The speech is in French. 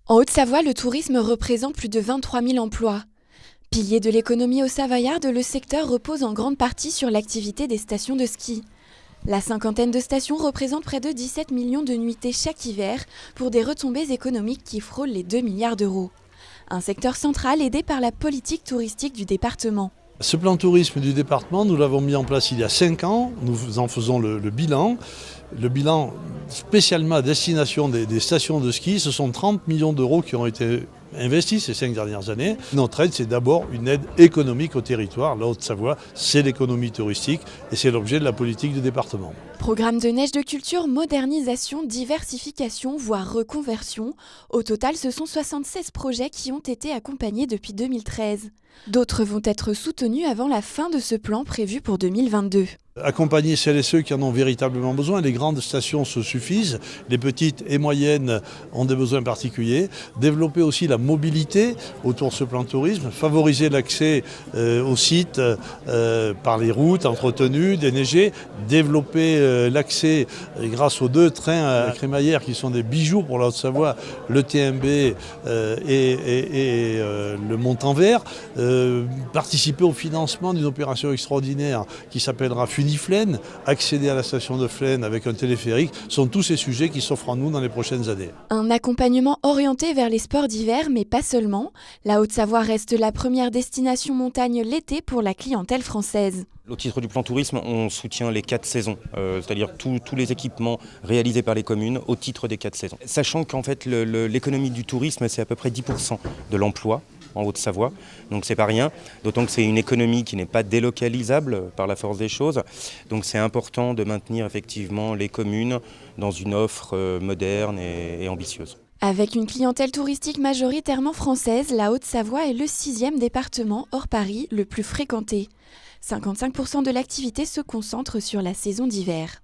En Haute-Savoie, le tourisme représente plus de 23 000 emplois. Pilier de l'économie haut-savoyarde, le secteur repose en grande partie sur l'activité des stations de ski. La cinquantaine de stations représente près de 17 millions de nuitées chaque hiver pour des retombées économiques qui frôlent les 2 milliards d'euros. Un secteur central aidé par la politique touristique du département. Ce plan tourisme du département, nous l'avons mis en place il y a 5 ans. Nous en faisons le bilan. Le bilan spécialement à destination des stations de ski, ce sont 30 millions d'euros qui ont été investis ces 5 dernières années. Notre aide, c'est d'abord une aide économique au territoire. La Haute-Savoie, c'est l'économie touristique et c'est l'objet de la politique du département. Programme de neige de culture, modernisation, diversification, voire reconversion. Au total, ce sont 76 projets qui ont été accompagnés depuis 2013. D'autres vont être soutenus avant la fin de ce plan prévu pour 2022. Accompagner celles et ceux qui en ont véritablement besoin. Les grandes stations se suffisent, les petites et moyennes ont des besoins particuliers. Développer aussi la mobilité autour de ce plan tourisme, favoriser l'accès aux sites par les routes entretenues, déneigées, développer l'accès grâce aux 2 trains à crémaillère qui sont des bijoux pour la Haute-Savoie, le TMB et le Montanvert. Participer au financement d'une opération extraordinaire qui s'appellera Funiflène, accéder à la station de Flaine avec un téléphérique, sont tous ces sujets qui s'offrent à nous dans les prochaines années. Un accompagnement orienté vers les sports d'hiver, mais pas seulement. La Haute-Savoie reste la première destination montagne l'été pour la clientèle française. Au titre du plan tourisme, on soutient les 4 saisons, c'est-à-dire tous les équipements réalisés par les communes au titre des 4 saisons. Sachant qu'en fait l'économie du tourisme, c'est à peu près 10% de l'emploi en Haute-Savoie, donc c'est pas rien, d'autant que c'est une économie qui n'est pas délocalisable par la force des choses, donc c'est important de maintenir effectivement les communes dans une offre moderne et ambitieuse. Avec une clientèle touristique majoritairement française, la Haute-Savoie est le 6e département hors Paris le plus fréquenté. 55% de l'activité se concentre sur la saison d'hiver.